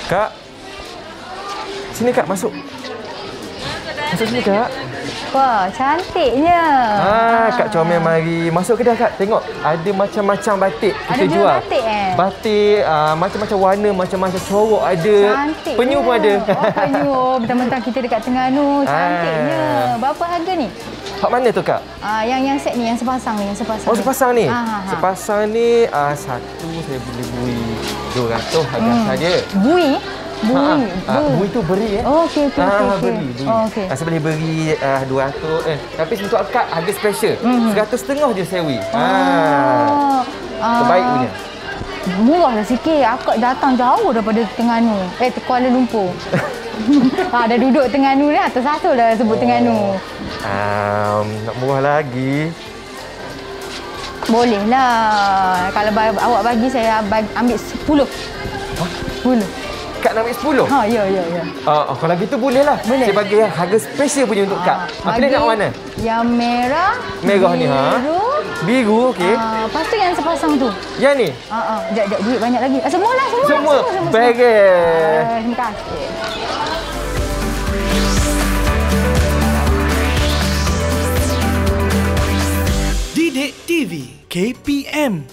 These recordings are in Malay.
Kak. Sini Kak, masuk. Masuk sini Kak. Wah, cantiknya. Kak Comel mari. Masuk kedai Kak. Tengok, ada macam-macam batik kita jual. Ada batik Batik, macam-macam warna, macam-macam corok ada. Cantiknya. Penyu pun ada. Oh, penyu. Bentang-bentang kita dekat Terengganu. Cantiknya. Berapa harga ni? Hak mana tu Kak? Yang set ni, yang sepasang ni, yang sepasang. Oh, sepasang ni? Sepasang ni satu saya boleh beri 200 harga saja. Bui? Bui tu beri Okey. beri. Okey. Saya boleh beri 200 tapi untuk akak harga special. 100.5 je sewi. Terbaik punya. Murahlah sikit. Akak datang jauh daripada Terengganu. Kuala Lumpur. Dah duduk Terengganu ni, atas satu dah sebut Terengganu. Nak murah lagi. Bolehlah. Kalau awak bagi, saya ambil 10. 10. Kak nak ambil 10? Ya. Kalau gitu bolehlah. Boleh. Saya bagi yang harga special punya untuk Kak. Pilih nak mana? Yang merah. Merah ni Biru, okey. Lepas tu yang sepasang tu. Yang ni? Sekejap, duit banyak lagi. Semua. Bagus. Terima kasih. Didik TV KPM.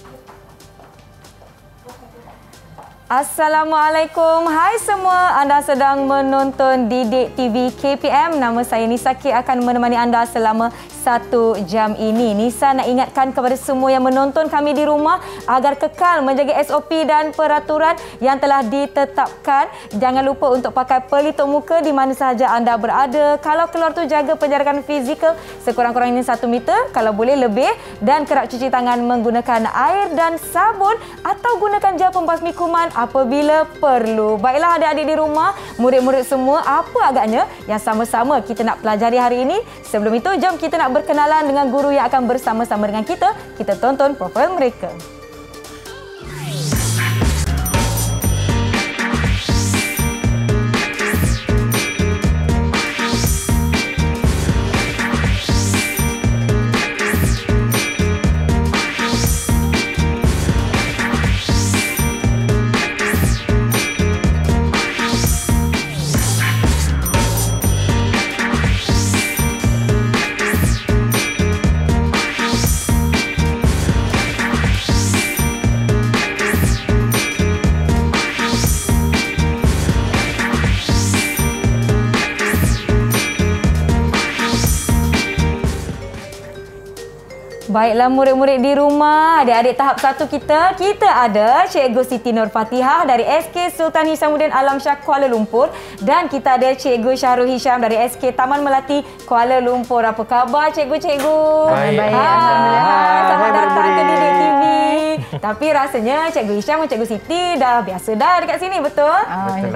Assalamualaikum. Hai semua. Anda sedang menonton Didik TV KPM. Nama saya Nisa K akan menemani anda selama 1 jam ini. Nisa nak ingatkan kepada semua yang menonton kami di rumah agar kekal menjaga SOP dan peraturan yang telah ditetapkan. Jangan lupa untuk pakai pelitup muka di mana sahaja anda berada. Kalau keluar tu jaga penjarakan fizikal sekurang-kurangnya 1 meter, kalau boleh lebih, dan kerap cuci tangan menggunakan air dan sabun atau gunakan gel pembasmi kuman apabila perlu. Baiklah adik-adik di rumah, murid-murid semua, apa agaknya yang sama-sama kita nak pelajari hari ini? Sebelum itu, jom kita nak berkenalan dengan guru yang akan bersama-sama dengan kita. Kita tonton profil mereka. Baiklah murid-murid di rumah, adik-adik tahap 1 kita ada Cikgu Siti Nur Fatihah dari SK Sultan Hisamuddin Alam Shah Kuala Lumpur, dan kita ada Cikgu Syahrul Hisham dari SK Taman Melati Kuala Lumpur. Apa khabar cikgu-cikgu? Baik. Alhamdulillah. Selamat datang ke Didik TV. Tapi rasanya Cikgu Hisham dan Cikgu Siti dah biasa dah dekat sini, betul?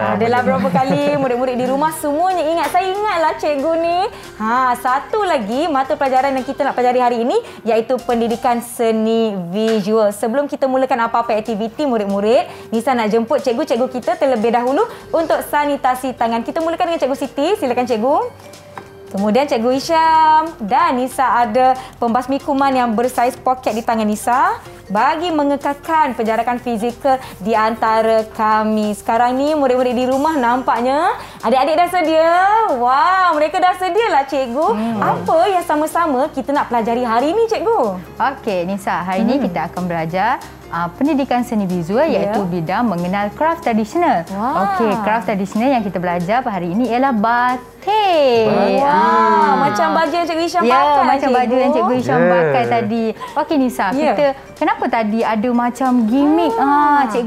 Adalah berapa kali murid-murid di rumah semuanya ingat. Saya ingatlah cikgu ni. Satu lagi mata pelajaran yang kita nak pelajari hari ini iaitu pendidikan seni visual. Sebelum kita mulakan apa-apa aktiviti murid-murid, Nisa nak jemput cikgu-cikgu kita terlebih dahulu untuk sanitasi tangan. Kita mulakan dengan Cikgu Siti. Silakan cikgu. Kemudian Cikgu Hisham dan Nisa ada pembasmi kuman yang bersaiz poket di tangan Nisa bagi mengekalkan penjarakan fizikal di antara kami. Sekarang ni murid-murid di rumah nampaknya adik-adik dah sedia. Wow, mereka dah sedialah cikgu. Apa yang sama-sama kita nak pelajari hari ini cikgu? Okey Nisa, hari ini kita akan belajar pendidikan seni visual iaitu bidang mengenal craft tradisional. Okey, craft tradisional yang kita belajar pada hari ini ialah batik. Macam baju yang Cikgu Hisham pakai. Macam baju yang Cikgu Hisham pakai tadi. Okey Nisa, kita kenapa tadi ada macam gimmick?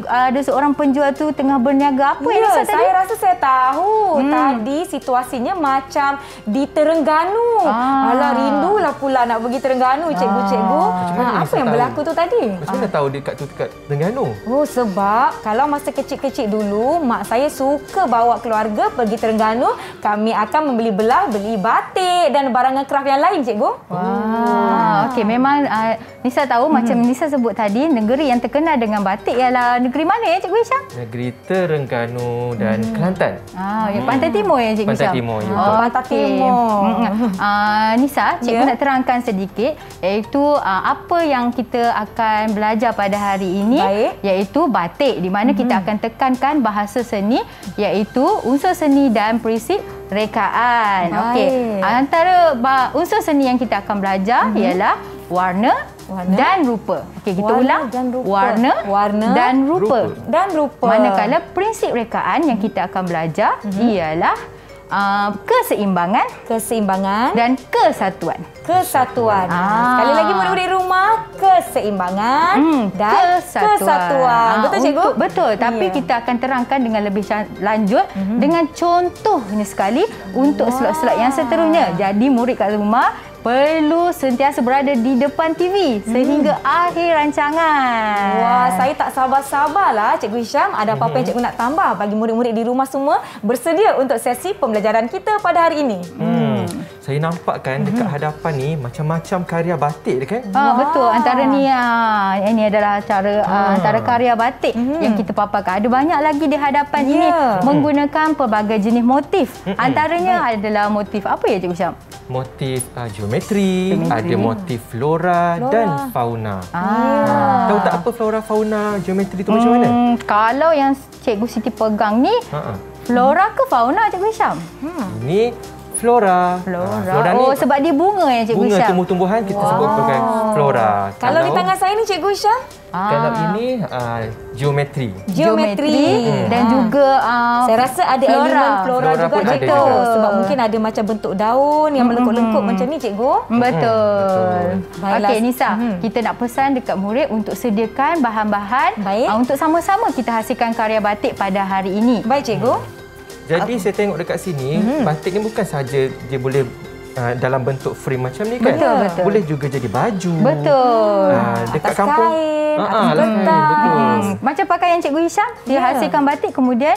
Ada seorang penjual tu tengah berniaga. Apa yang Nisa tadi? Saya rasa saya tahu. Tadi situasinya macam di Terengganu. Alah, rindulah pula nak pergi Terengganu cikgu-cikgu. Apa yang berlaku tu tadi? Macam mana tahu dekat Terengganu? Sebab kalau masa kecil-kecil dulu, mak saya suka bawa keluarga pergi Terengganu. Kami akan beli batik dan barangan kraft yang lain, cikgu. Okey, memang Nisa tahu macam Nisa sebut sebut tadi, negeri yang terkenal dengan batik ialah negeri mana ya Cikgu Hisham? Negeri Terengganu dan Kelantan. Yang Pantai Timur ya Cikgu Hisham? Pantai Timur, ya. Pantai Timur. Nisa, Cikgu nak terangkan sedikit iaitu apa yang kita akan belajar pada hari ini. Baik. Iaitu batik, di mana kita akan tekankan bahasa seni iaitu unsur seni dan prinsip rekaan. Okey. Antara unsur seni yang kita akan belajar ialah warna dan rupa. Okey, kita ulang. Warna dan rupa. Manakala prinsip rekaan yang kita akan belajar ialah keseimbangan dan kesatuan. Sekali lagi murid-murid rumah, keseimbangan dan kesatuan. Betul Cikgu? Betul. Tapi kita akan terangkan dengan lebih lanjut dengan contohnya sekali untuk slot-slot yang seterusnya. Jadi murid kat rumah perlu sentiasa berada di depan TV sehingga akhir rancangan. Wah, saya tak sabar-sabarlah Cikgu Hisham. Ada apa-apa yang Cikgu nak tambah bagi murid-murid di rumah semua bersedia untuk sesi pembelajaran kita pada hari ini? Saya nampak kan dekat hadapan ni macam-macam karya batik dekat. Betul. Antara ni ini adalah antara karya batik yang kita paparkan. Ada banyak lagi di hadapan ini menggunakan pelbagai jenis motif. Antaranya adalah motif apa ya Cikgu Hisham? Motif geometri, ada motif flora dan fauna. Tahu tak apa flora, fauna, geometri tu macam mana? Kalau yang Cikgu Siti pegang ni, flora ke fauna Cikgu Hisham? Ini flora. Flora ni sebab dia bunga ya Cikgu Hisham. Bunga tumbuh-tumbuhan kita sebut sebagai flora. Kalau di tangan saya ni Cikgu Hisham? Kalau ini geometri. Dan juga saya rasa ada elemen flora juga Cikgu. Sebab mungkin ada macam bentuk daun yang melengkuk-lengkuk macam ni Cikgu. Betul. Okey Nisa, kita nak pesan dekat murid untuk sediakan bahan-bahan untuk sama-sama kita hasilkan karya batik pada hari ini. Baik Cikgu. Jadi saya tengok dekat sini, batik ni bukan saja dia boleh dalam bentuk frame macam ni kan. Betul. Boleh juga jadi baju. Betul. Dekat atas kampung. kain, atas kertas. Betul. Macam pakaian Cikgu Hisham, dia hasilkan batik kemudian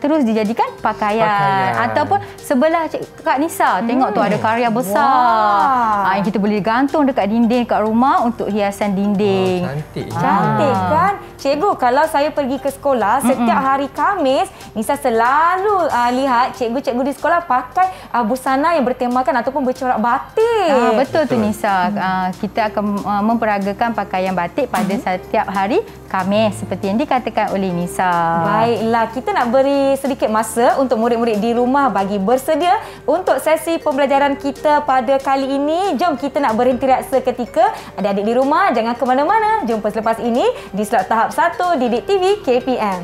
terus dijadikan pakaian. Ataupun sebelah Kak Nisa, tengok tu ada karya besar. Yang kita boleh gantung dekat dinding dekat rumah untuk hiasan dinding. Cantik kan? Cikgu, kalau saya pergi ke sekolah setiap hari Khamis, Nisa selalu lihat cikgu-cikgu di sekolah pakai busana yang bertemakan ataupun bercorak batik. Betul tu Nisa. Kita akan memperagakan pakaian batik pada setiap hari Khamis seperti yang dikatakan oleh Nisa. Baiklah, kita nak beri sedikit masa untuk murid-murid di rumah bagi bersedia untuk sesi pembelajaran kita pada kali ini. Jom kita nak berhenti rehat seketika. Adik-adik di rumah jangan ke mana-mana. Jumpa selepas ini di slot tahap 1 Didik TV KPM.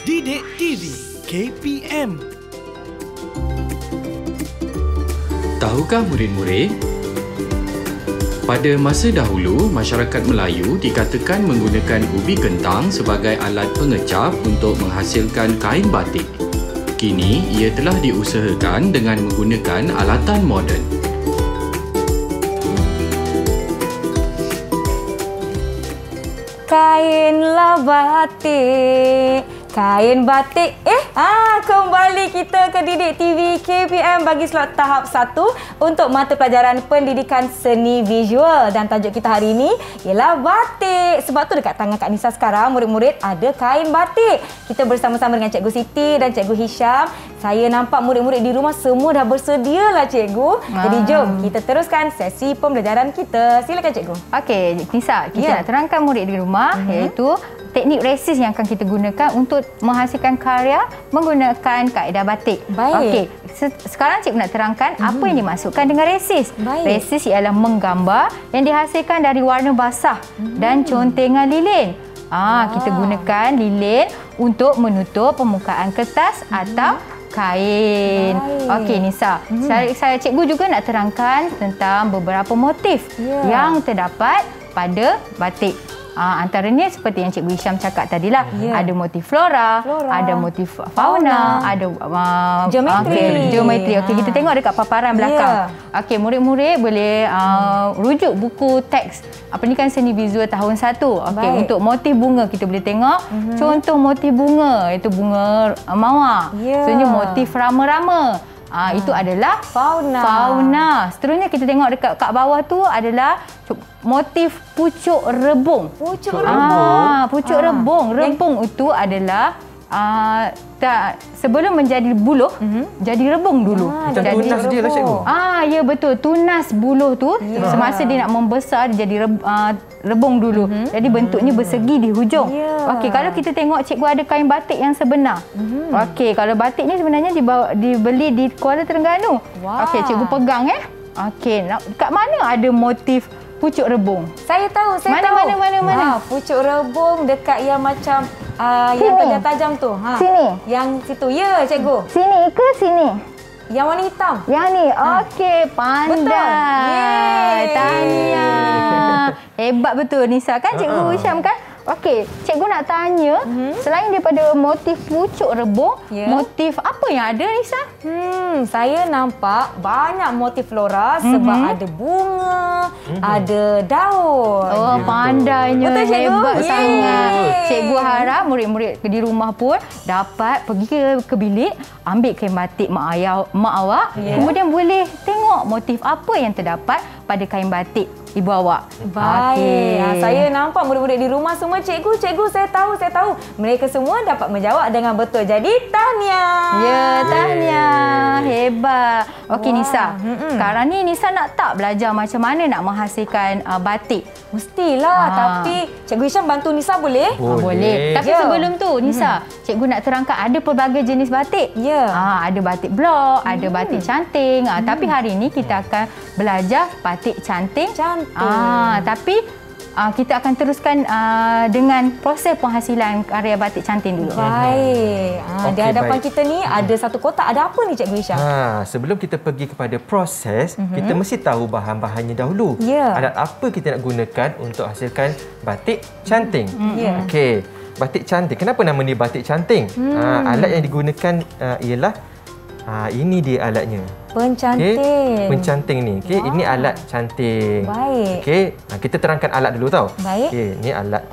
Didik TV KPM. Tahukah murid-murid? Pada masa dahulu, masyarakat Melayu dikatakan menggunakan ubi kentang sebagai alat pengecap untuk menghasilkan kain batik. Kini, ia telah diusahakan dengan menggunakan alatan moden. Kainlah batik, kain batik. Kembali kita ke Didik TV KPM bagi slot tahap 1 untuk mata pelajaran pendidikan seni visual. Dan tajuk kita hari ini ialah batik. Sebab tu dekat tangan Kak Nisa sekarang, murid-murid ada kain batik. Kita bersama-sama dengan Cikgu Siti dan Cikgu Hisham. Saya nampak murid-murid di rumah semua dah bersedia lah Cikgu. Jadi jom kita teruskan sesi pembelajaran kita. Silakan Cikgu. Okey, Nisa, kita nak terangkan murid di rumah iaitu teknik resist yang akan kita gunakan untuk menghasilkan karya menggunakan kaedah batik. Baik. Okey, sekarang cikgu nak terangkan apa yang dimaksudkan dengan resist. Resist ialah menggambar yang dihasilkan dari warna basah dan contengan lilin. Kita gunakan lilin untuk menutup permukaan kertas atau kain. Okey Nisa, saya cikgu juga nak terangkan tentang beberapa motif yang terdapat pada batik. Antaranya seperti yang Cikgu Hisham cakap tadilah. Ada motif flora, ada motif fauna, ada geometri. Okey, kita tengok dekat paparan belakang. Okey, murid-murid boleh rujuk buku teks Pendidikan Seni Visual tahun 1. Okey, untuk motif bunga kita boleh tengok. Contoh motif bunga itu bunga mawar. Sebenarnya motif rama-rama. Itu adalah fauna. Seterusnya kita tengok dekat kat bawah tu adalah motif pucuk rebung. Pucuk rebung. Rebung itu adalah sebelum menjadi buluh, jadi rebung dulu. Jadi tunas dia lah, Cikgu. Ya betul. Tunas buluh tu semasa dia nak membesar dia jadi rebung dulu. Jadi bentuknya bersegi di hujung. Okey, kalau kita tengok cikgu ada kain batik yang sebenar. Okey, kalau batik ni sebenarnya dibeli di Kuala Terengganu. Okey, cikgu pegang Okey, kat mana ada motif pucuk rebung? Saya tahu. Mana? Pucuk rebung dekat yang macam yang tajam-tajam tu. Sini. Yang situ. Ya, cikgu. Sini ke sini? Yang warna hitam. Yang ni. Okey, pandai. Tahniah. Hebat betul Nisa kan Cikgu Hisham kan? Okey, cikgu nak tanya, selain daripada motif pucuk rebung, motif apa yang ada Nisa? Saya nampak banyak motif flora sebab ada bunga, ada daun. Pandainya. Betul, cikgu? Hebat sangat. Cikgu harap murid-murid di rumah pun dapat pergi ke bilik, ambil kain batik mak awak, kemudian boleh tengok motif apa yang terdapat pada kain batik ibu awak. Baik. Saya nampak murid-murid di rumah semua, cikgu, saya tahu. Mereka semua dapat menjawab dengan betul. Jadi, tahniah. Ya, tahniah. Hebat. Okey, Nisa. Sekarang ni Nisa nak tak belajar macam mana nak menghasilkan batik? Mestilah. Tapi Cikgu Hisham bantu Nisa boleh? Boleh. Tapi sebelum tu, Nisa, cikgu nak terangkan ada pelbagai jenis batik. Ada batik blok, ada batik canting. Tapi hari ini kita akan belajar batik canting. Tapi kita akan teruskan dengan proses penghasilan karya batik canting dulu. Baik. Di hadapan kita ni ada satu kotak. Ada apa ni Cikgu Hisham? Sebelum kita pergi kepada proses, kita mesti tahu bahan-bahannya dahulu. Alat apa kita nak gunakan untuk hasilkan batik canting. Okey, batik canting. Kenapa nama ni batik canting? Alat yang digunakan ialah ini dia alatnya. Pencanting. Pencanting ni. Ini alat canting. Baik. Kita terangkan alat dulu tau. Baik. Ini alat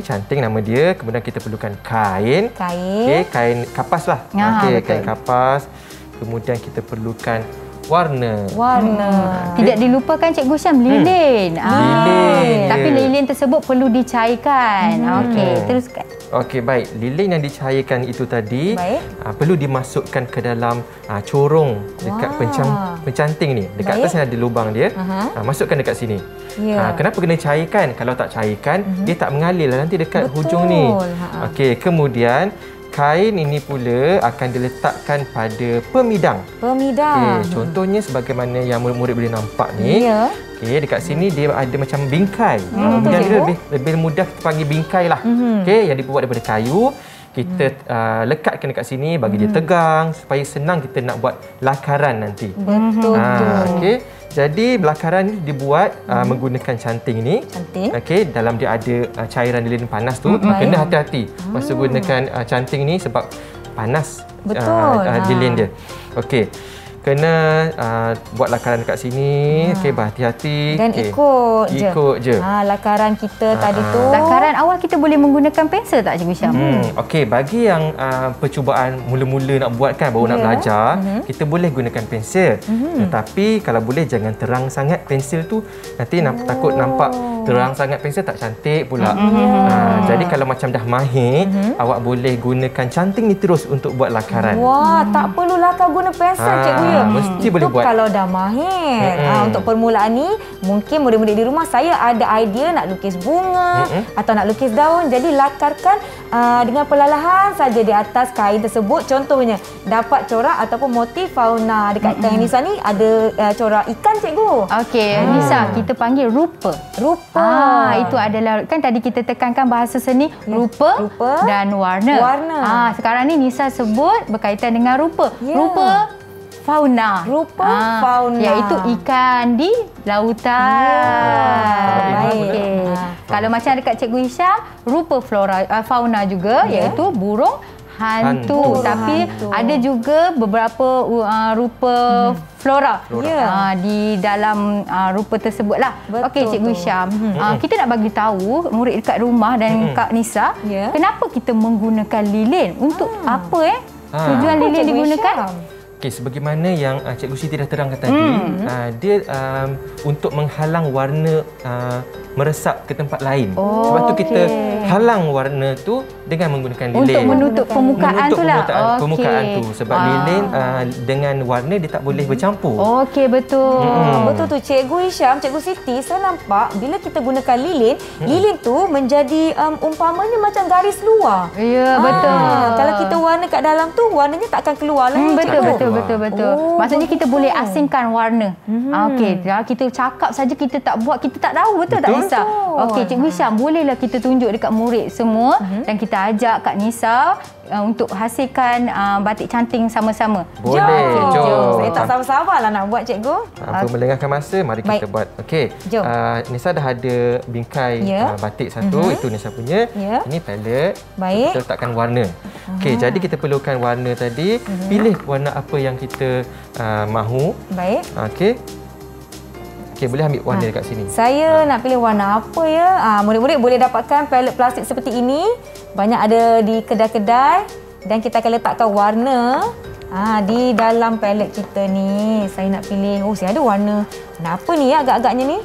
canting nama dia. Kemudian kita perlukan kain. Kain kapas lah. Kain kapas. Kemudian kita perlukan warna. Tidak dilupakan Cikgu Hisham, lilin. Tapi lilin tersebut perlu dicairkan. Okey, teruskan. Okey, baik. Lilin yang dicairkan itu tadi perlu dimasukkan ke dalam corong dekat pencanting ni. Dekat atas ada lubang dia. Masukkan dekat sini. Kenapa kena cairkan? Kalau tak cairkan, dia tak mengalir lah nanti dekat hujung ni. Okey, kemudian kain ini pula akan diletakkan pada pemidang. Contohnya sebagaimana yang murid-murid boleh nampak ni. Dekat sini dia ada macam bingkai. Kemudian dia lebih mudah kita panggil bingkai lah. Yang dibuat daripada kayu. Kita lekatkan dekat sini bagi dia tegang supaya senang kita nak buat lakaran nanti. Betul. Jadi lakaran dibuat menggunakan canting ni. Dalam dia ada cairan lilin panas tu. Kena hati-hati masa gunakan canting ni sebab panas lilin dia. Okey. Kena buat lakaran dekat sini. Berhati-hati. Dan ikut je. Lakaran kita tadi tu. Lakaran awal kita boleh menggunakan pensel tak Cikgu Hisham? Okey, bagi yang percubaan mula-mula nak buat kan, baru nak belajar, kita boleh gunakan pensel. Tetapi kalau boleh jangan terang sangat pensel tu. Nanti takut nampak terang sangat pensel tak cantik pula. Jadi kalau macam dah mahir, awak boleh gunakan canting ni terus untuk buat lakaran. Tak perlu lakar guna pensel cikgu. Mesti boleh buat. Kalau dah mahir. Untuk permulaan ni, mungkin murid-murid di rumah saya ada idea nak lukis bunga atau nak lukis daun. Jadi lakarkan dengan perlahan saja di atas kain tersebut. Contohnya dapat corak ataupun motif fauna. Dekat kain Nisa ni ada corak ikan cikgu. Okey, Nisa kita panggil rupa. Itu adalah kan tadi kita tekankan bahasa seni rupa dan warna. Sekarang ni Nisa sebut berkaitan dengan rupa. Rupa fauna. Fauna. Iaitu ikan di lautan. Okey. Kalau macam dekat Cikgu Hisham, rupa fauna juga, iaitu burung hantu. Tapi ada juga beberapa rupa flora di dalam rupa tersebutlah. Okey, Cikgu Hisham. Kita nak bagi tahu murid dekat rumah dan Kak Nisa, kenapa kita menggunakan lilin? Untuk apa tujuan lilin digunakan? Okey, sebagaimana yang Cikgu Siti dah terangkan tadi, dia untuk menghalang warna meresap ke tempat lain. Sebab tu kita halang warna tu dengan menggunakan lilin. Untuk menutup permukaan tu lah. Permukaan tu. Sebab lilin dengan warna dia tak boleh bercampur. Okey, betul. Betul tu Cikgu Hisham, Cikgu Siti, saya nampak bila kita gunakan lilin, lilin tu menjadi umpamanya macam garis luar. Ya, betul. Kalau kita warna kat dalam tu, warnanya tak akan keluar lagi. Betul. Maksudnya kita boleh asingkan warna. Okey, kita cakap saja kita tak buat, kita tak tahu, betul tak Nisa? Okey, Cikgu Hisham, bolehlah kita tunjuk dekat murid semua dan kita ajak Kak Nisa untuk hasilkan batik canting sama-sama. Boleh, jom. Saya tak sabar-sabarlah nak buat, Cikgu. Tanpa melengahkan masa, mari kita buat. Okey, Nisa dah ada bingkai batik satu, itu Nisa punya. Ini palet. Kita letakkan warna. Okey, jadi kita perlukan warna tadi. Pilih warna apa yang kita mahu. Okey. Okey, boleh ambil warna dekat sini. Saya nak pilih warna apa ya? Murid-murid boleh dapatkan palet plastik seperti ini. Banyak ada di kedai-kedai dan kita akan letakkan warna di dalam palet kita ni. Saya nak pilih, saya ada warna apa ni agak-agaknya ni?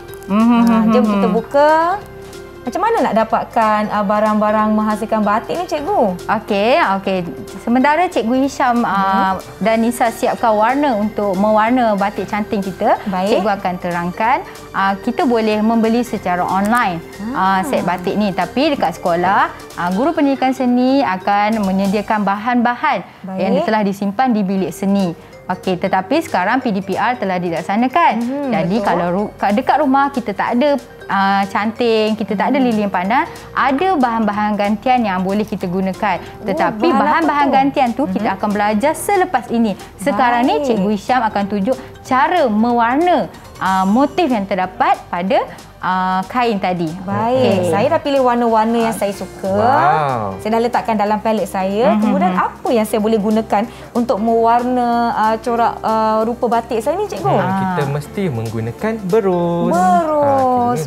Jom kita buka. Macam mana nak dapatkan barang-barang menghasilkan batik ni, Cikgu? Okey. Sementara Cikgu Hisham dan Nisa siapkan warna untuk mewarna batik canting kita, Cikgu akan terangkan kita boleh membeli secara online set batik ni. Tapi dekat sekolah, guru pendidikan seni akan menyediakan bahan-bahan yang telah disimpan di bilik seni. Okey, tetapi sekarang PDPR telah dilaksanakan. Jadi kalau dekat rumah kita tak ada canting, kita tak ada lilin pandan, ada bahan-bahan gantian yang boleh kita gunakan. Tetapi bahan-bahan gantian tu kita akan belajar selepas ini. Sekarang ni Cikgu Hisham akan tunjuk cara mewarna motif yang terdapat pada kain tadi. Saya dah pilih warna-warna yang saya suka. Saya dah letakkan dalam palet saya. Kemudian apa yang saya boleh gunakan untuk mewarna corak rupa batik saya ni, Cikgu? Kita mesti menggunakan berus.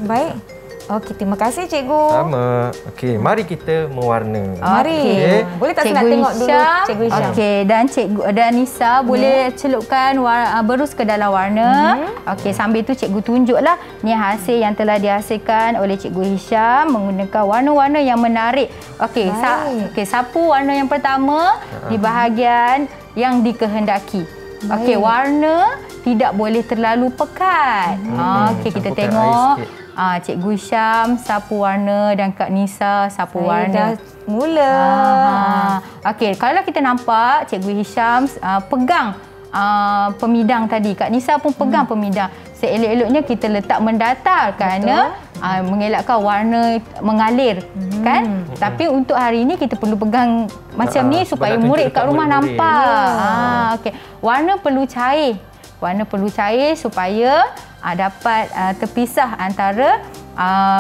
Baik. Okey, terima kasih, Cikgu. Sama. Okey, mari kita mewarna. Mari. Boleh tak saya nak tengok dulu, Cikgu Hisham? Okey, dan Cikgu dan Nisa boleh celupkan berus ke dalam warna. Okey, sambil tu Cikgu tunjuklah ni hasil yang telah dihasilkan oleh Cikgu Hisham menggunakan warna-warna yang menarik. Okey, sapu warna yang pertama di bahagian yang dikehendaki. Okey, warna tidak boleh terlalu pekat. Okey, kita tengok. Cikgu Hisham sapu warna dan Kak Nisa sapu warna. Dah mula. Okey, kalau kita nampak Cikgu Hisham pegang pemidang tadi. Kak Nisa pun pegang pemidang. Seelok-eloknya kita letak mendatar kerana mengelakkan warna mengalir, kan? Tapi untuk hari ini kita perlu pegang macam ni supaya murid kat rumah nampak. Okey, warna perlu cair. Warna perlu cair supaya dapat terpisah antara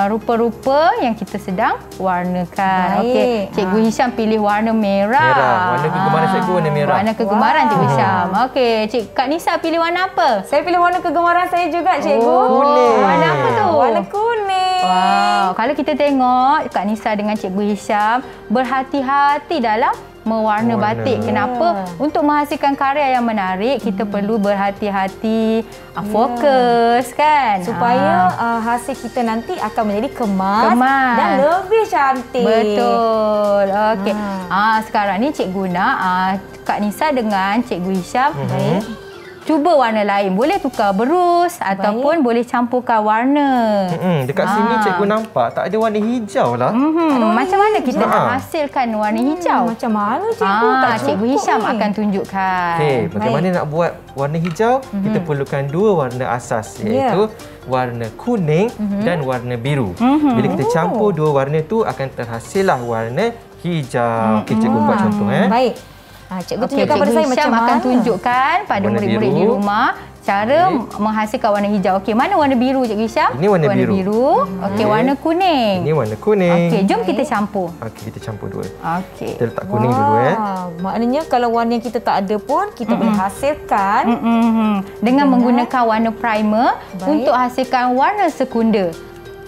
rupa-rupa yang kita sedang warnakan. Okey, Cikgu Hisham pilih warna merah. Warna kegemaran Cikgu warna merah. Warna kegemaran Cikgu Hisham. Okey, Kak Nisa pilih warna apa? Saya pilih warna kegemaran saya juga, Cikgu. Kuning. Warna apa tu? Warna kuning. Wow, kalau kita tengok Kak Nisa dengan Cikgu Hisham berhati-hati dalam mewarna batik. Kenapa? Untuk menghasilkan karya yang menarik, kita perlu berhati-hati, fokus, kan? Supaya hasil kita nanti akan menjadi kemas dan lebih cantik. Betul. Okey. Sekarang ni Cikgu nak Kak Nisa dengan Cikgu Hisham cuba warna lain. Boleh tukar berus ataupun boleh campurkan warna. Dekat sini Cikgu nampak tak ada warna hijau lah. Macam mana kita nak hasilkan warna hijau? Macam mana, Cikgu? Cikgu Hisham akan tunjukkan. Okey, bagaimana nak buat warna hijau? Kita perlukan dua warna asas, iaitu warna kuning dan warna biru. Bila kita campur dua warna tu akan terhasillah warna hijau. Okey, Cikgu buat contoh. Baik. Cikgu tunjukkan pada saya macam mana. Akan tunjukkan pada murid-murid di rumah cara menghasilkan warna hijau. Okey, mana warna biru Cikgu Hisham? Ini warna biru. Okey, warna kuning. Ini warna kuning. Okey, jom kita campur. Okey, kita campur dua. Okey. Kita letak kuning dulu Maknanya kalau warna yang kita tak ada pun kita boleh hasilkan dengan menggunakan warna primer untuk hasilkan warna sekunda.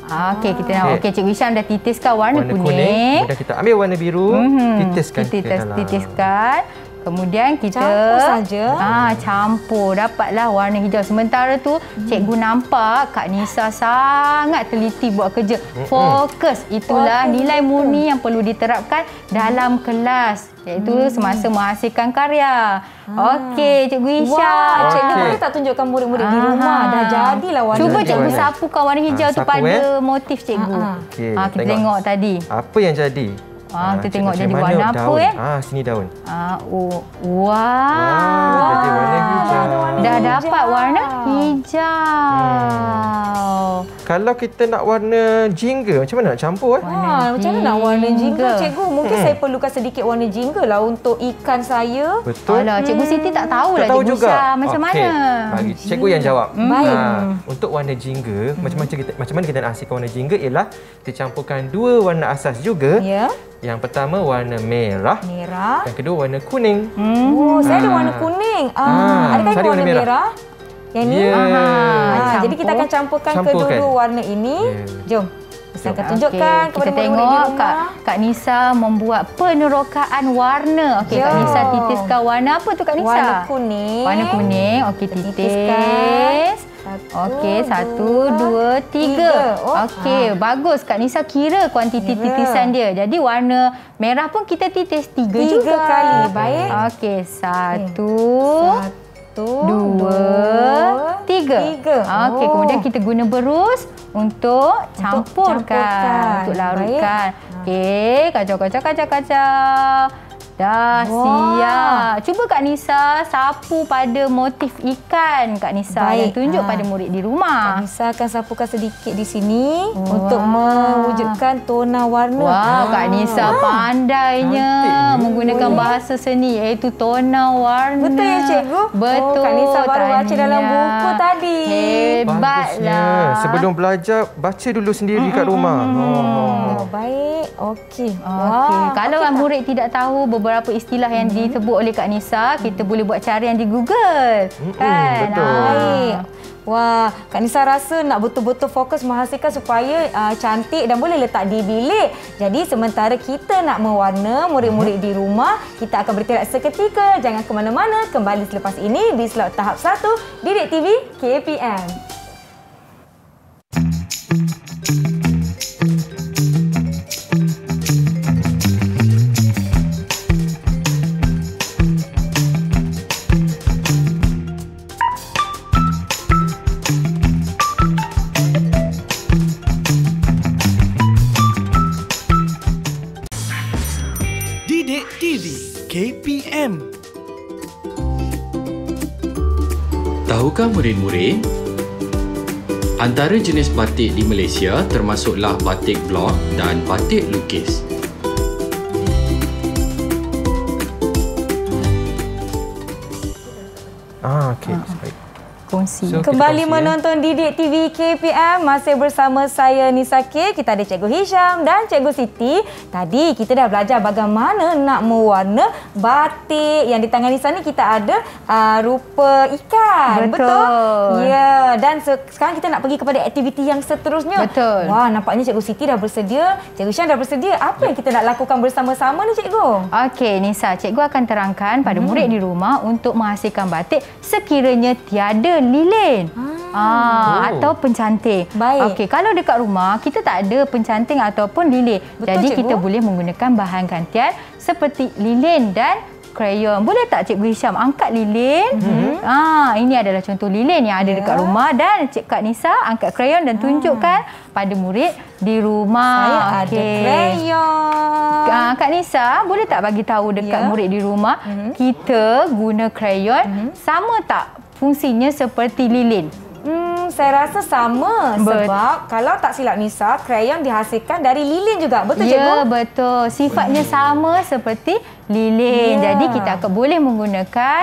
Okey, kita nak. Okey, Cikgu Hisham dah titiskan warna kuning. Kemudian kita ambil warna biru, titiskan ke dalam. Titiskan. Kemudian kita campur saja. Campur, dapatlah warna hijau. Sementara tu cikgu nampak Kak Nisa sangat teliti buat kerja. Fokus. Itulah nilai murni yang perlu diterapkan dalam kelas, iaitu semasa menghasilkan karya. Okey, Cikgu Hisham. Cikgu boleh tak tunjukkan murid-murid di rumah? Dah jadilah warna. Cuba cikgu sapukan warna hijau tu pada motif cikgu. Okey, kita tengok tadi. Apa yang jadi? Kita tengok jadi warna daun. apa Sini daun. Jadi warna hijau. Dah dapat warna hijau. Kalau kita nak warna jingga, macam mana nak campur? Macam mana nak warna jingga, cikgu? Mungkin saya perlukan sedikit warna jingga lah untuk ikan saya. Betul. Cikgu Siti tak tahulah tahu Cikgu juga. Macam mana? Bagi cikgu yang jawab. Baik. Untuk warna jingga, macam mana kita nak hasilkan warna jingga ialah kita campurkan dua warna asas juga. Ya. Yang pertama warna merah. Yang kedua warna kuning. Saya ada warna kuning. Adakah ini warna merah? Yang ni? Jadi kita akan campurkan kedua-dua warna ini. Jom. Saya akan tunjukkan kepada murid-murid di rumah. Kak Nisa membuat penerokaan warna. Okey, Kak Nisa titiskan warna apa tu Kak Nisa? Warna kuning. Warna kuning. Okey, titis. Okey, 1, 2, 3. Okey, bagus. Kak Nisa kira kuantiti titisan dia. Jadi warna merah pun kita titis 3 juga. 3 kali. Baik. Okey, 1, 2, 3. Okey, kemudian kita guna berus untuk campurkan, untuk larutkan. Okey, kacau. Dah siap. Cuba Kak Nisa sapu pada motif ikan Kak Nisa dan tunjuk pada murid di rumah. Kak Nisa akan sapukan sedikit di sini untuk mewujudkan tona warna. Kak Nisa pandainya menggunakan bahasa seni iaitu tona warna. Betul ya cikgu? Betul. Kak Nisa baru baca dalam buku tadi. Hebatlah. Sebelum belajar, baca dulu sendiri kat rumah. Baik. Okey. Kalau murid tidak tahu beberapa istilah yang disebut oleh Kak Nisa, kita boleh buat carian di Google. Kan? Betul. Baik. Wah, Kak Nisa rasa nak betul-betul fokus menghasilkan supaya cantik dan boleh letak di bilik. Jadi sementara kita nak mewarna murid-murid di rumah, kita akan bertindak seketika. Jangan ke mana-mana. Kembali selepas ini di slot tahap 1 Didik TV KPM. KPM. Tahukah murid-murid? Antara jenis batik di Malaysia termasuklah batik blok dan batik lukis. Okey. Kongsi. Kembali menonton Didik TV KPM, masih bersama saya Nisa K. Kita ada Cikgu Hisham dan Cikgu Siti. Tadi kita dah belajar bagaimana nak mewarna batik. Yang di tangan Nisa ni kita ada rupa ikan. Betul. Ya, dan sekarang kita nak pergi kepada aktiviti yang seterusnya. Betul. Wah, nampaknya Cikgu Siti dah bersedia, Cikgu Hisham dah bersedia. Apa yang kita nak lakukan bersama-sama ni Cikgu? Okey Nisa, Cikgu akan terangkan pada murid di rumah untuk menghasilkan batik sekiranya tiada lilin atau pencanting. Baik. Okey, kalau dekat rumah kita tak ada pencanting ataupun lilin. Betul, jadi Cikgu. kita boleh menggunakan bahan gantian seperti lilin dan krayon. Boleh tak Cikgu Hisham angkat lilin? Ini adalah contoh lilin yang ada dekat rumah dan Kak Nisa angkat krayon dan tunjukkan pada murid di rumah. Saya ada krayon. Kak Nisa, boleh tak bagi tahu dekat murid di rumah kita guna krayon sama tak fungsinya seperti lilin? saya rasa sama. Sebab kalau tak silap Nisa, krayon dihasilkan dari lilin juga. Betul, Cikgu? Ya, betul. Sifatnya sama seperti lilin. Jadi kita akan boleh menggunakan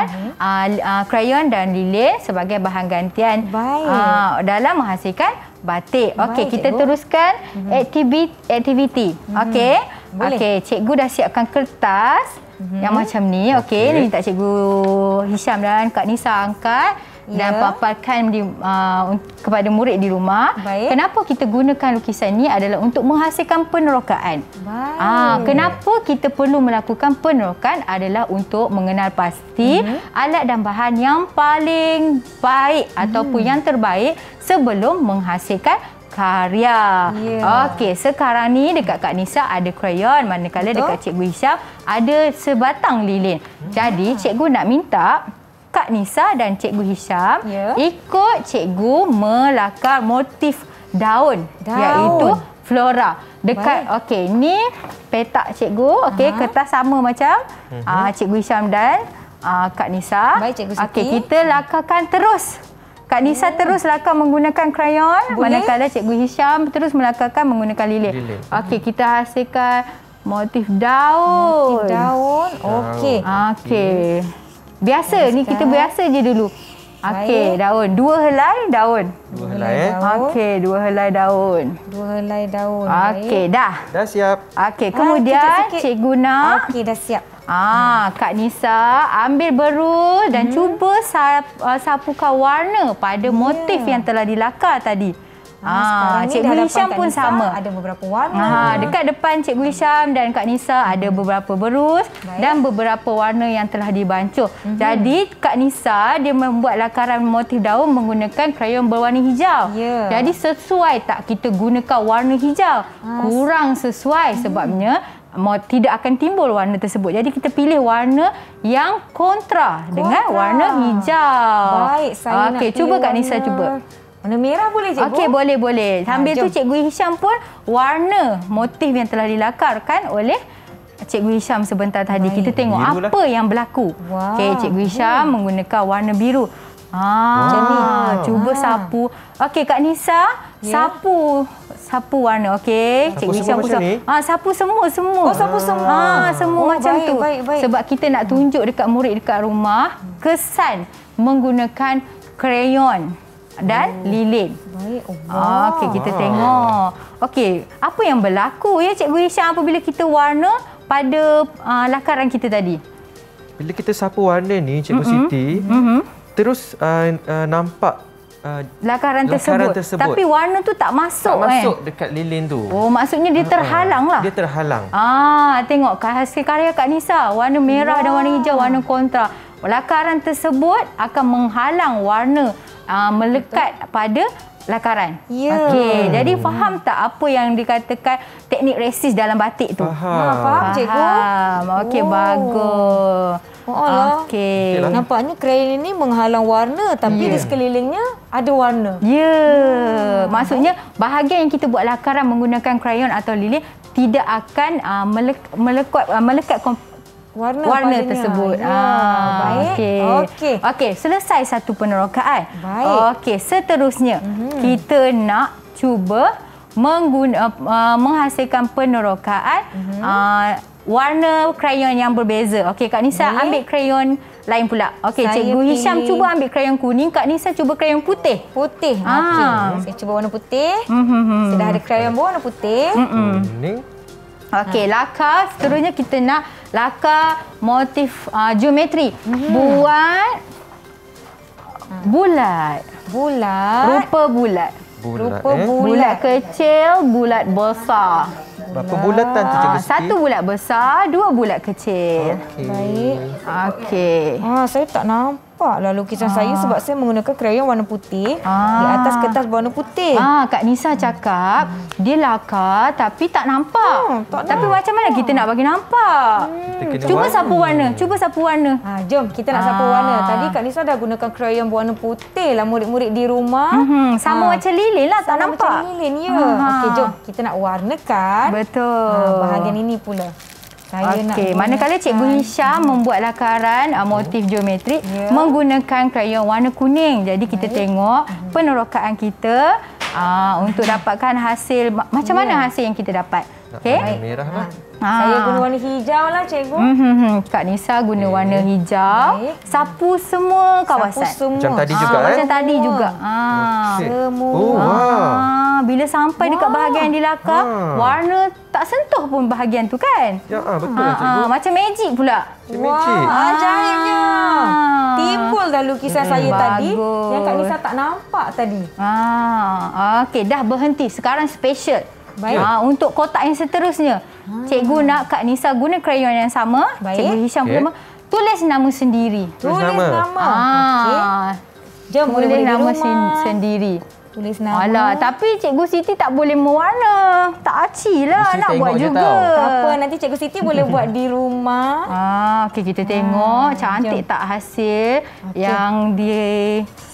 krayon dan lilin sebagai bahan gantian dalam menghasilkan batik. Okey, kita teruskan aktiviti. Okey. Okey, cikgu dah siapkan kertas yang macam ni. Okey, ni minta Cikgu Hisham dan Kak Nisa angkat dan paparkan kepada murid di rumah. Kenapa kita gunakan lukisan ni adalah untuk menghasilkan penerokaan. Kenapa kita perlu melakukan penerokaan adalah untuk mengenal pasti alat dan bahan yang paling baik ataupun yang terbaik sebelum menghasilkan karya. Okey, sekarang ni dekat Kak Nisa ada krayon, manakala dekat Cikgu Hisham ada sebatang lilin. Jadi cikgu nak minta Kak Nisa dan Cikgu Hisham ikut cikgu melakar motif daun. Iaitu flora. Dekat okey, ni petak cikgu. Okey, kertas sama macam Cikgu Hisham dan Kak Nisa. Baik, Cikgu Siti. Okey, kita lakarkan terus. Kak Nisa terus lakar menggunakan krayon, manakala Cikgu Hisham terus melakarkan menggunakan lilin. Okey, kita hasilkan motif daun. Motif daun. Okey. Okey. Biasa ni kita biasa je dulu. Okey, daun. 2 helai daun. 2 helai Okey, 2 helai daun. 2 helai daun. Okey, dah. Dah siap. Okey, kemudian cikgu nak okey, dah siap. Kak Nisa ambil berus dan cuba sapukan warna pada motif yang telah dilakar tadi. Cikgu Hisham pun sama. Ada beberapa warna. Dekat depan Cikgu Hisham dan Kak Nisa ada beberapa berus dan beberapa warna yang telah dibancuh. Jadi Kak Nisa dia membuat lakaran motif daun menggunakan krayon berwarna hijau. Jadi sesuai tak kita gunakan warna hijau? Kurang sesuai sebabnya tidak akan timbul warna tersebut. Jadi kita pilih warna yang kontra dengan warna hijau. Baik, saya nak cuba Kak Nisa cuba. Warna merah boleh, Cikgu? Okey, boleh. Sambil tu Cikgu Hisham pun warna motif yang telah dilakarkan oleh Cikgu Hisham sebentar tadi. Kita tengok biru apa yang berlaku. Okey, Cikgu Hisham menggunakan warna biru. Macam ni. Cuba sapu. Okey, Kak Nisa, sapu warna. Okey, Cikgu Hisham pun sapu semua. Sapu semua. Semua macam tu. Baik. Sebab kita nak tunjuk dekat murid dekat rumah kesan menggunakan krayon dan lilin. Baik. Okey, kita tengok. Okey, apa yang berlaku ya Cikgu Hisham apabila kita warna pada lakaran kita tadi? Bila kita sapu warna ni, Cikgu Siti, terus nampak lakaran tersebut. Tapi warna tu tak masuk dekat lilin tu. Oh, maksudnya dia terhalang lah. Dia terhalang. Tengok hasil karya Kak Nisa, warna merah dan warna hijau, warna kontra. Lakaran tersebut akan menghalang warna melekat pada lakaran. Okey, jadi faham tak apa yang dikatakan teknik resist dalam batik tu? Faham, Cikgu. Okey, bagus. Okey. Nampaknya krayon ini menghalang warna tapi di sekelilingnya ada warna. Maksudnya bahagian yang kita buat lakaran menggunakan krayon atau lilin tidak akan melekat warna tersebut. Baik. Okey, selesai satu penerokaan. Baik. Okey, seterusnya kita nak cuba menghasilkan penerokaan warna krayon yang berbeza. Okey, Kak Nisa ambil krayon lain pula. Okey, Cikgu Hisham cuba ambil krayon kuning, Kak Nisa cuba krayon putih. Okey, saya cuba warna putih. Sudah ada krayon berwarna putih. Kuning. Okey, lakar. Seterusnya kita nak lakar motif geometri. Buat bulat. Rupa bulat. Bulat kecil, bulat besar. Berapa bulatan tu, Cikgu Siti? 1 bulat besar, 2 bulat kecil. Baik. Okey. Saya tak nampaklah lukisan saya sebab saya menggunakan krayon warna putih di atas kertas berwarna putih. Kak Nisa cakap dia lakar tapi tak nampak. Tapi macam mana kita nak bagi nampak? Cuba sapu warna. Jom kita nak sapu warna. Tadi Kak Nisa dah gunakan krayon berwarna putih lah murid-murid di rumah. Sama macam lilin lah, tak nampak. Macam lilin, Okey, jom kita nak warnakan. Betul. Bahagian ini pula. Okey, manakala Cikgu Hisham membuat lakaran motif geometri menggunakan krayon warna kuning. Jadi kita tengok penerokaan kita untuk dapatkan hasil. Macam mana hasil yang kita dapat? Okey. Merah lah. Saya guna warna hijau lah, cikgu. Kak Nisa guna warna hijau. Sapu semua kawasan. Sapu semua. Macam tadi juga Macam tadi juga. Semua. Bila sampai dekat bahagian di lakar, warna tak sentuh pun bahagian tu kan? Ya, betul cikgu. Macam magic pula. Magic. Ajaibnya. Timbul dah lukisan saya tadi yang Kak Nisa tak nampak tadi. Okey, dah berhenti. Sekarang special. Baik. Untuk kotak yang seterusnya. Cikgu nak Kak Nisa guna krayon yang sama. Baik. Cikgu Hisham guna tulis nama sendiri. Tulis nama. Okey. Jom Tulis boleh nama sendiri. Tulis nama. Alah, tapi Cikgu Siti tak boleh mewarna. Tak aci lah nak buat juga. Tak apa, nanti Cikgu Siti boleh buat di rumah. Okey, kita tengok cantik tak hasil yang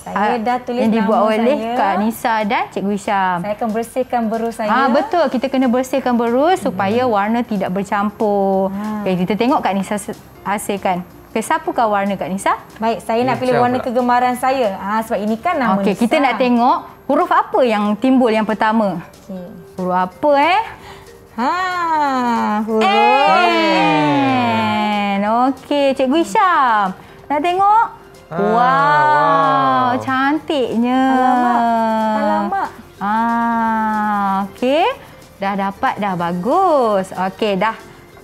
saya dah tulis yang dibuat nama oleh saya. Kak Nisa dan Cikgu Hisham. Saya akan bersihkan berus saya. Betul, kita kena bersihkan berus supaya warna tidak bercampur. Okey, kita tengok Kak Nisa hasilkan. Okey, siapakah warna Kak Nisa? Baik, saya nak pilih warna kegemaran saya. Sebab ini kan nama Okey, Nisa. kita nak tengok huruf apa yang timbul yang pertama. Okay. Huruf apa Huruf N. Okey, Cikgu Hisham. Nak tengok? Wow, cantiknya. Alamak. Okey. Dah dapat dah, bagus. Okey, dah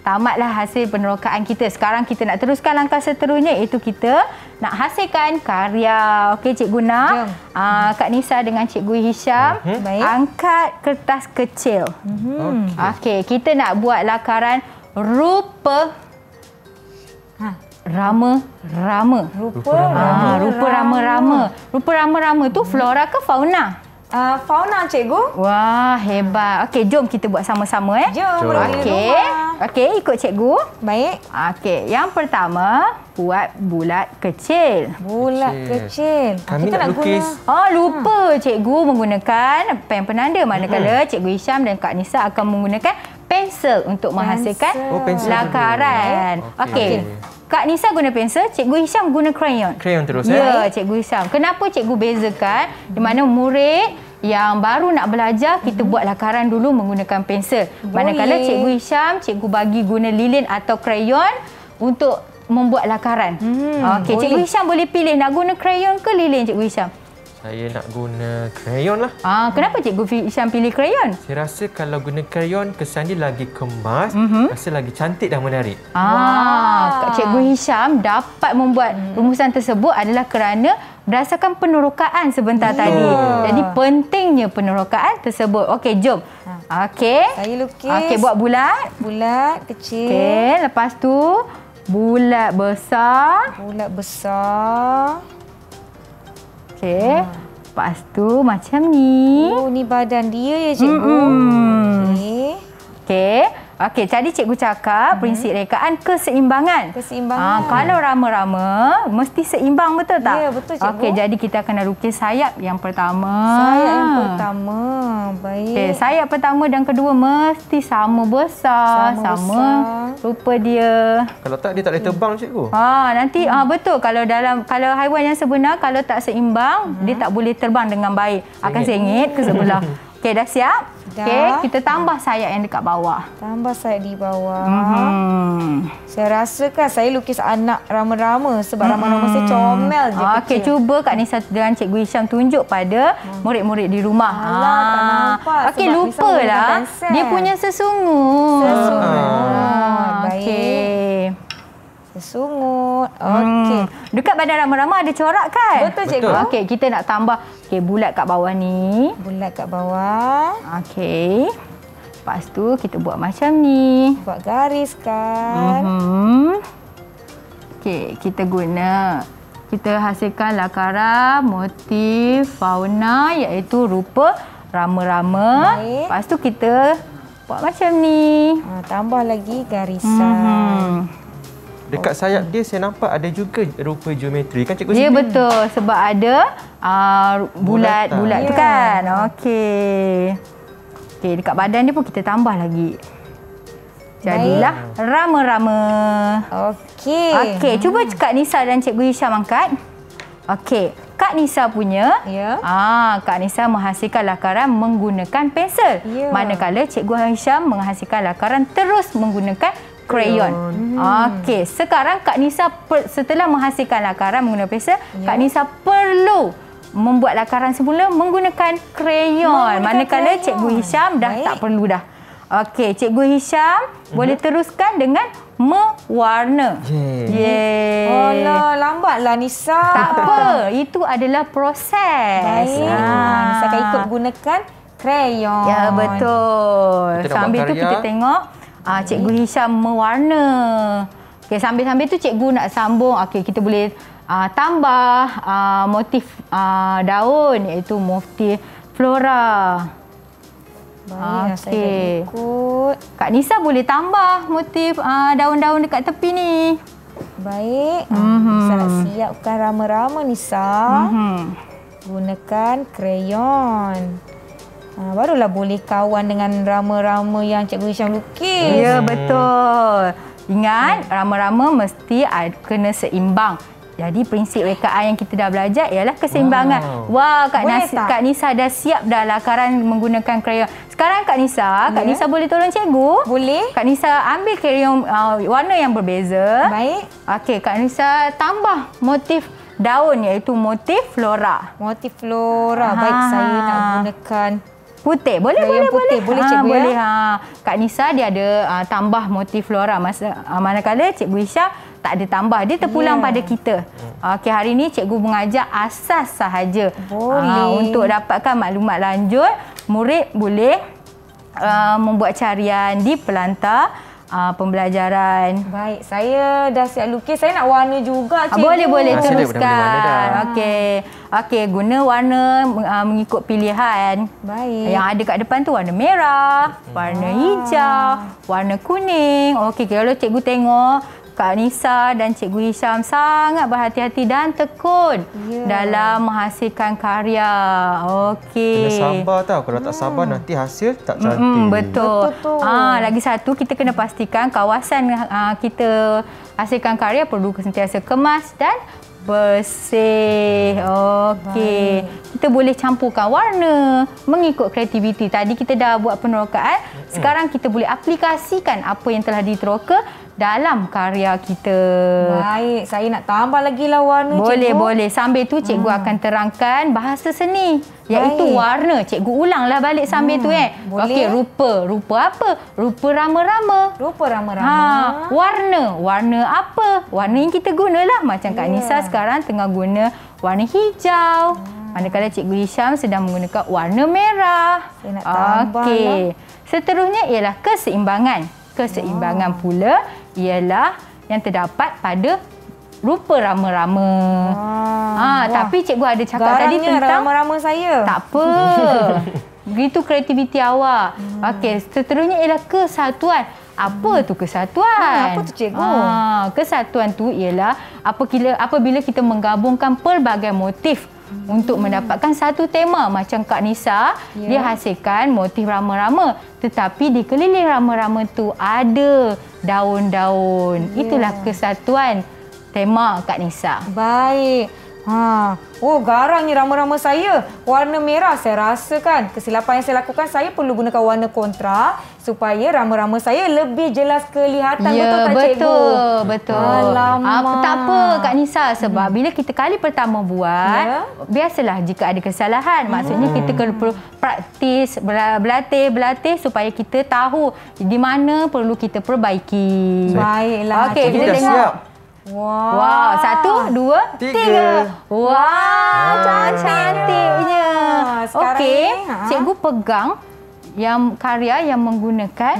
tamatlah hasil penerokaan kita. Sekarang kita nak teruskan langkah seterusnya, iaitu kita nak hasilkan karya. Okey, Cikgu nak Kak Nisa dengan Cikgu Hisham angkat kertas kecil. Okey, kita nak buat lakaran rupa rama-rama. Rupa rama-rama. Rupa rama-rama tu flora ke fauna? Fauna, cikgu. Wah, hebat. Okey, jom kita buat sama-sama Jom. Okey, ikut cikgu. Baik. Okey, yang pertama buat bulat kecil. Bulat kecil. Kami nak lukis. Lupa cikgu menggunakan pen penanda, manakala Cikgu Hisham dan Kak Nisa akan menggunakan pensel untuk menghasilkan lakaran. Okey. Kak Nisa guna pensel, Cikgu Hisham guna krayon. Krayon terus Ya, Cikgu Hisham. Kenapa cikgu bezakan? Di mana murid yang baru nak belajar, kita buat lakaran dulu menggunakan pensel. Manakala Cikgu Hisham, cikgu bagi guna lilin atau krayon untuk membuat lakaran. Okey, Cikgu Hisham boleh pilih nak guna krayon ke lilin, Cikgu Hisham? Saya nak guna krayon lah. Kenapa Cikgu Hisham pilih krayon? Saya rasa kalau guna krayon, kesan dia lagi kemas, rasa lagi cantik dan menarik. Cikgu Hisham dapat membuat rumusan tersebut adalah kerana berdasarkan penerokaan sebentar tadi. Jadi pentingnya penerokaan tersebut. Okey, jom. Okey. Saya lukis. Okey, buat bulat. Bulat kecil. Okey, lepas tu bulat besar. Bulat besar. Okey. Lepas tu macam ni. Ni badan dia ya, cikgu. Okey. Okey, tadi cikgu cakap prinsip rekaan keseimbangan. Keseimbangan. Kalau rama-rama mesti seimbang, betul tak? Ya, betul cikgu. Okey, jadi kita akan lukis sayap yang pertama. Sayap yang pertama. Baik. Okey, sayap pertama dan kedua mesti sama besar. Sama rupa dia. Kalau tak, dia tak boleh terbang, cikgu. Nanti betul, kalau haiwan yang sebenar kalau tak seimbang, dia tak boleh terbang dengan baik. Akan sengit ke sebelah. Okey, dah siap? Okey, kita tambah sayap yang dekat bawah. Tambah sayap di bawah. Saya rasakan saya lukis anak rama-rama sebab rama-rama saya comel je. Okey, cuba Kak Nisa dengan Cikgu Hisham tunjuk pada murid-murid di rumah. Tak nampak. Okey, lupalah. Dia punya sesungut. Baik. Okey. Sesungut. Okey. Dekat badan rama-rama ada corak kan? Betul, cikgu. Okey, kita nak tambah bulat kat bawah ni. Bulat kat bawah. Okey. Lepas tu kita buat macam ni. Buat garis kan. Okey, kita hasilkan lakaran motif fauna iaitu rupa rama-rama. Lepas tu kita buat macam ni. Tambah lagi garisan. Dekat sayap dia saya nampak ada juga rupa geometri kan, cikgu? Ya, betul, sebab ada bulat-bulat tu kan. Okey. Okey, dekat badan dia pun kita tambah lagi. Jadilah rama-rama. Okey. Okey, cuba Kak Nisa dan Cikgu Hisham angkat. Okey, Kak Nisa punya, Kak Nisa menghasilkan lakaran menggunakan pensel. Manakala Cikgu Hisham menghasilkan lakaran terus menggunakan krayon. Okey, sekarang Kak Nisa setelah menghasilkan lakaran menggunakan pensel, Kak Nisa perlu membuat lakaran semula menggunakan krayon. Manakala Cikgu Hisham dah tak perlu dah. Okey, Cikgu Hisham boleh teruskan dengan mewarna. Alah, lambatlah Nisa. Tak apa, itu adalah proses. Baik. Nisa akan ikut gunakan krayon. Ya, betul. Sambil tu kita tengok Cikgu Hisham mewarna. Okey, sambil-sambil tu cikgu nak sambung. Okey, kita boleh tambah motif daun, iaitu motif flora. Baik, saya ikut. Kak Nisa boleh tambah motif daun-daun dekat tepi ni. Baik. Nisa nak siapkan rama-rama Nisa. Gunakan krayon. Barulah boleh kawan dengan rama-rama yang Cikgu Hisham lukis. Ya, betul. Ingat, rama-rama mesti kena seimbang. Jadi prinsip rekaan yang kita dah belajar ialah keseimbangan. Wah, Kak Nisa dah siap dah lakaran menggunakan krayon. Sekarang Kak Nisa boleh tolong cikgu? Boleh. Kak Nisa ambil krayon warna yang berbeza. Baik. Okey, Kak Nisa tambah motif daun, iaitu motif flora. Motif flora. Baik, saya nak gunakan putih. Boleh cikgu boleh. Kak Nisa dia ada tambah motif flora. Manakala Cikgu Hisham tak ada tambah, dia terpulang pada kita. Okey, hari ini cikgu mengajar asas sahaja. Untuk dapatkan maklumat lanjut, murid boleh membuat carian di pelantar pembelajaran. Baik, saya dah siap lukis. Saya nak warna juga, cikgu. Boleh teruskan. Okey, guna warna mengikut pilihan. Baik. Yang ada kat depan tu warna merah, warna hijau, warna kuning. Okey, kalau cikgu tengok Kak Nisa dan Cikgu Hisham sangat berhati-hati dan tekun dalam menghasilkan karya. Okey. Kena sabar tau. Kalau tak sabar nanti hasil tak cantik. Betul. Lagi satu, kita kena pastikan kawasan kita hasilkan karya perlu sentiasa kemas dan bersih. Okey. Kita boleh campurkan warna mengikut kreativiti. Tadi kita dah buat penerokaan. Sekarang kita boleh aplikasikan apa yang telah diteroka dalam karya kita. Baik, saya nak tambah lagi lah warna, cikgu. Boleh. Sambil tu cikgu akan terangkan bahasa seni, iaitu warna. Cikgu ulanglah balik sambil tu Okey, rupa. Rupa apa? Rupa rama-rama. Rupa rama-rama. Warna apa? Warna yang kita gunalah. Macam Kak Nisa sekarang tengah guna warna hijau. Manakala Cikgu Hisham sedang menggunakan warna merah. Saya nak tambah. Okey. Seterusnya ialah keseimbangan. Keseimbangan pula ialah yang terdapat pada rupa rama-rama. Tapi cikgu ada cakap tadi tentang rama-rama saya. Tak apa. Begitu kreativiti awak. Okey, seterusnya ialah kesatuan. Apa tu kesatuan? Apa tu cikgu? Kesatuan tu ialah apabila kita menggabungkan pelbagai motif untuk mendapatkan satu tema. Macam Kak Nisa, dia hasilkan motif rama-rama, tetapi di keliling rama-rama tu ada daun-daun. Itulah kesatuan tema Kak Nisa. Baik. Garangnya rama-rama saya. Warna merah, saya rasakan kesilapan yang saya lakukan, saya perlu gunakan warna kontra supaya rama-rama saya lebih jelas kelihatan. Betul tak, cikgu? Betul. Tak apa Kak Nisa, sebab bila kita kali pertama buat, biasalah jika ada kesalahan. Maksudnya kita perlu praktis, berlatih supaya kita tahu di mana perlu kita perbaiki. Baiklah. Okey, kita tengok. Wow, 1, 2, 3. Wow, cantiknya. Okey, cikgu pegang yang karya yang menggunakan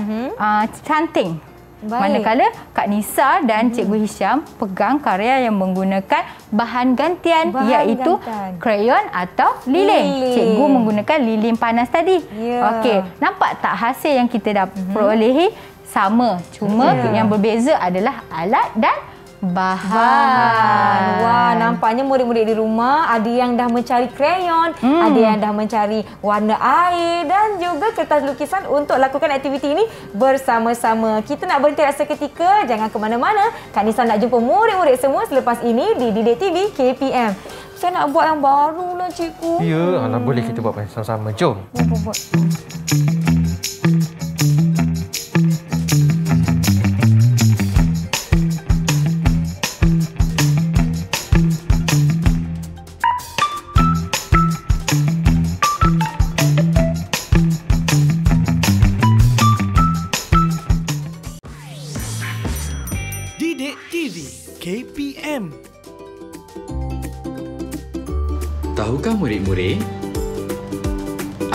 canting. Manakala Kak Nisa dan Cikgu Hisham pegang karya yang menggunakan bahan gantian, iaitu krayon atau lilin. Cikgu menggunakan lilin panas tadi. Okey, nampak tak hasil yang kita dah perolehi sama, cuma yang berbeza adalah alat dan bahan. Wah, nampaknya murid-murid di rumah ada yang dah mencari krayon, ada yang dah mencari warna air dan juga kertas lukisan untuk lakukan aktiviti ini bersama-sama. Kita nak berhenti seketika, jangan ke mana-mana. Kak Nisa nak jumpa murid-murid semua selepas ini di Didik TV KPM. Saya nak buat yang baru lah, cikgu. Ya, alah, boleh kita buat sama-sama. Jom. Buat. Didik TV KPM. Tahukah murid-murid?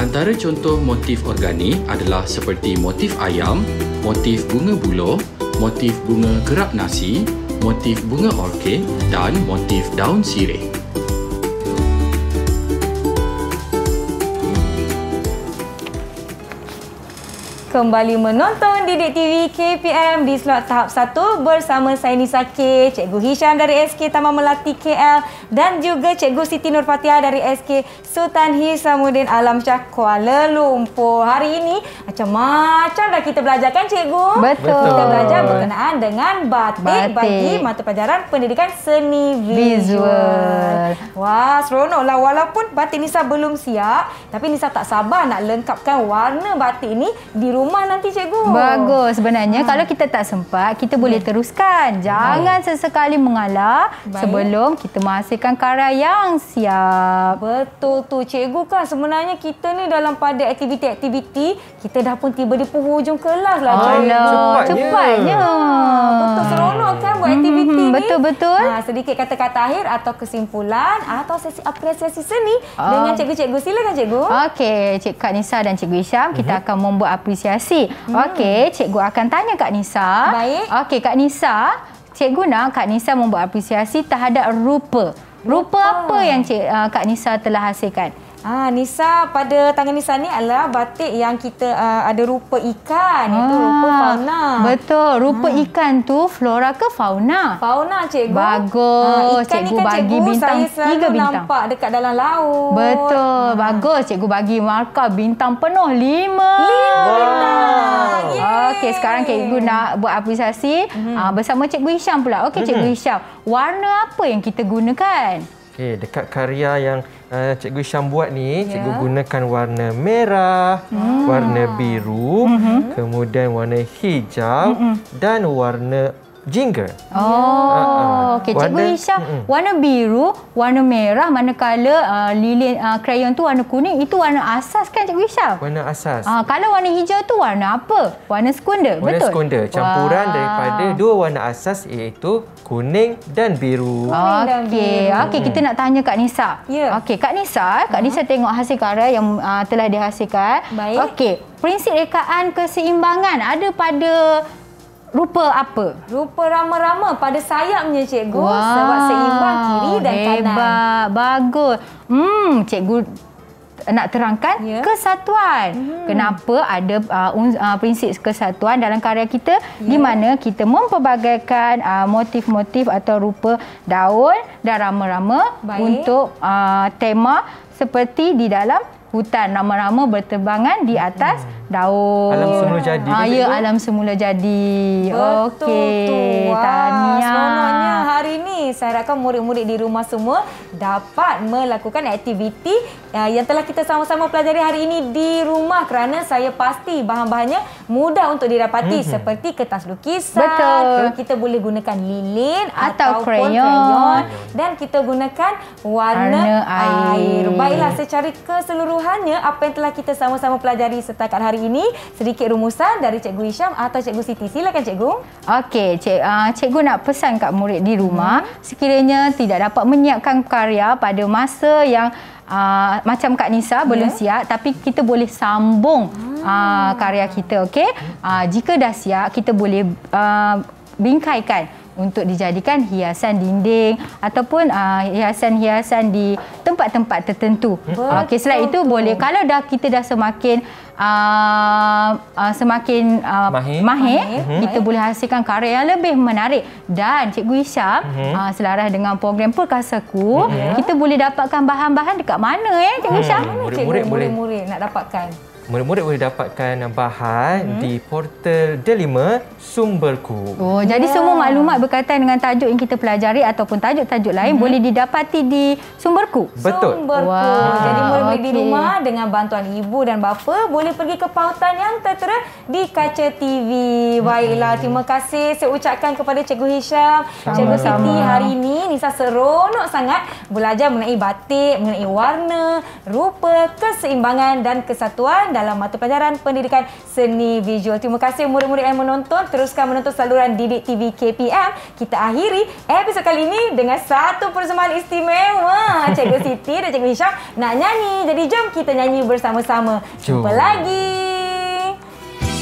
Antara contoh motif organik adalah seperti motif ayam, motif bunga buluh, motif bunga gerak nasi, motif bunga orkid dan motif daun sirih. Kembali menonton Didik TV KPM di slot tahap 1 bersama saya Nisa K, Cikgu Hisham dari SK Taman Melati KL dan juga Cikgu Siti Nurfatia dari SK Sultan Hisamuddin Alam Shah Kuala Lumpur. Hari ini macam-macam dah kita belajar kan, Cikgu? Betul. Kita belajar berkenaan dengan batik bagi mata pelajaran pendidikan seni visual. Wah, seronoklah. Walaupun batik Nisa belum siap, tapi Nisa tak sabar nak lengkapkan warna batik ni di rumah nanti, Cikgu. Bagus. Sebenarnya kalau kita tak sempat, kita boleh teruskan. Jangan sesekali mengalah sebelum kita menghasilkan karya yang siap. Betul tu, Cikgu. Kan sebenarnya kita ni dalam pada aktiviti-aktiviti, kita dah pun tiba di penghujung kelas lah, Cikgu. Cepatnya. Betul, seronok kan buat aktiviti ni. Betul-betul. Sedikit kata-kata akhir atau kesimpulan atau sesi apresiasi seni dengan cikgu-cikgu. Silakan, Cikgu. Okey, Cikgu Kak Nisa dan Cikgu Hisham, kita akan membuat apresiasi. Okey, cikgu akan tanya Kak Nisa. Baik. Okey, Kak Nisa, cikgu nak Kak Nisa membuat apresiasi terhadap rupa. Rupa apa yang Kak Nisa telah hasilkan? Nisa, pada tangan Nisa ni adalah batik yang kita ada rupa ikan, iaitu rupa fauna. Betul, rupa ikan tu flora ke fauna? Fauna, Cikgu. Bagus, ikan cikgu ni kan, bagi Cikgu, bintang saya 3 bintang. nampak dekat dalam laut. Betul, bagus. Cikgu bagi markah bintang penuh 5. 5 bintang. Okey, sekarang cikgu nak buat apresiasi bersama Cikgu Hisham pula. Okey, Cikgu Hisham, warna apa yang kita gunakan? Okey, dekat karya yang Cikgu Syam buat ni, cikgu gunakan warna merah, warna biru, kemudian warna hijau dan warna jingga. Okey, Cikgu Hisham, warna biru, warna merah, manakala lilin krayon tu warna kuning, itu warna asas kan, Cikgu Hisham? Warna asas. Kalau warna hijau tu warna apa? Warna sekunder, warna betul? sekunder, campuran daripada dua warna asas iaitu kuning dan biru. Okey, kita nak tanya Kak Nisa. Okey, Kak Nisa, Kak Nisa tengok hasil karya yang telah dihasilkan. Baik. Okey, prinsip rekaan keseimbangan ada pada rupa apa? Rupa rama-rama pada sayapnya, Cikgu. Sebab seimbang kiri dan kanan. Hebat, bagus. Cikgu nak terangkan kesatuan. Kenapa ada prinsip kesatuan dalam karya kita di mana kita memperbagaikan motif-motif atau rupa daun dan rama-rama untuk tema seperti di dalam hutan, rama-rama berterbangan di atas daun. Alam semula jadi. Alam semula jadi. Okey, tahniah. Seronoknya hari ini. Saya harapkan murid-murid di rumah semua dapat melakukan aktiviti yang telah kita sama-sama pelajari hari ini di rumah, kerana saya pasti bahan-bahannya mudah untuk didapati seperti kertas lukisan. Betul. Kita boleh gunakan lilin atau ataupun krayon dan kita gunakan warna air. Baiklah, secara keseluruhannya apa yang telah kita sama-sama pelajari setakat hari ini, sedikit rumusan dari Cikgu Hisham atau Cikgu Siti. Silakan, Cikgu. Okey, cikgu nak pesan kat murid di rumah, sekiranya tidak dapat menyiapkan karya pada masa yang macam Kak Nisa belum siap, tapi kita boleh sambung karya kita, okey? Jika dah siap, kita boleh bingkaikan untuk dijadikan hiasan dinding ataupun hiasan-hiasan di tempat-tempat tertentu. Okey, selain itu boleh, kalau kita dah semakin mahir, kita boleh hasilkan karya yang lebih menarik. Dan Cikgu Hisham, selaras dengan program Perkasaku, kita boleh dapatkan bahan-bahan dekat mana, Cikgu Hisham? Murid-murid nak dapatkan. murid-murid boleh dapatkan bahan di portal Delima Sumberku. Oh, jadi semua maklumat berkaitan dengan tajuk yang kita pelajari ataupun tajuk-tajuk lain boleh didapati di Sumberku. Betul. Sumberku. Jadi murid-murid di rumah dengan bantuan ibu dan bapa boleh pergi ke pautan yang tertera di kaca TV. Baiklah, terima kasih saya ucapkan kepada Cikgu Hisham, Cikgu Siti. Hari ini Nisa seronok sangat belajar mengenai batik, mengenai warna, rupa, keseimbangan dan kesatuan dalam mata pelajaran pendidikan seni visual. Terima kasih murid-murid yang menonton. Teruskan menonton saluran Didik TV KPM. Kita akhiri episod kali ini dengan satu persembahan istimewa. Cikgu Siti dan Cikgu Hisham nak nyanyi. Jadi jom kita nyanyi bersama-sama. Jumpa lagi.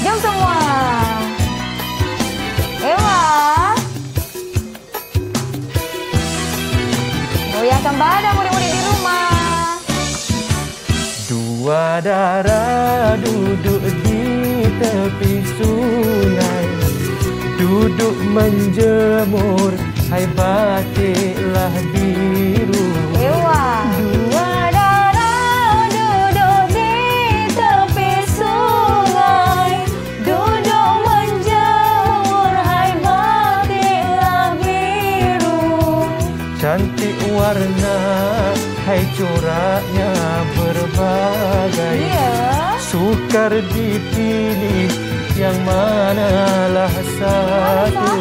Jom semua. Ewa. Goyangkan badan murid-murid di rumah. Dua darah duduk di tepi sungai, duduk menjemur, hai batiklah biru. Ewa. Dua darah duduk di tepi sungai, duduk menjemur, hai batiklah biru. Cantik warna, hai coraknya berbagai. Sukar dipilih, yang manalah satu.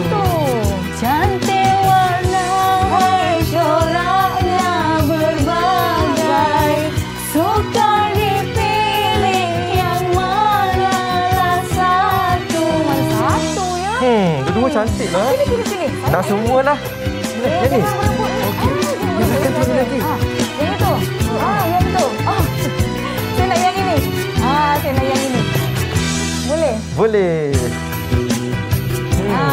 Cantik warna, hai coraknya berbagai. Sukar dipilih, yang manalah satu. Satu ya. Dua-dua cantik lah. Sini. Nak semua lah. Yang ni. Okey. Silakan turun lagi. Yang itu. Yang itu. Saya nak yang ini. Saya nak yang ini. Boleh? Boleh.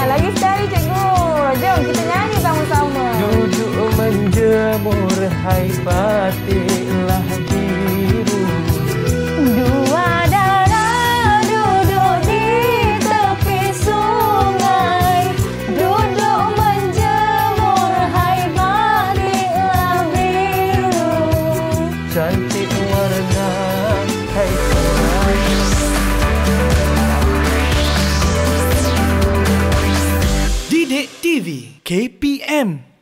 Lagi sekali cikgu. Jom kita nyanyi sama-sama. Duduk menjemur, hai batiklah biru. Dua darah duduk di tepi sungai, duduk menjemur, hai batiklah biru. Cantik warna, hai coraknya. Didik TV KPM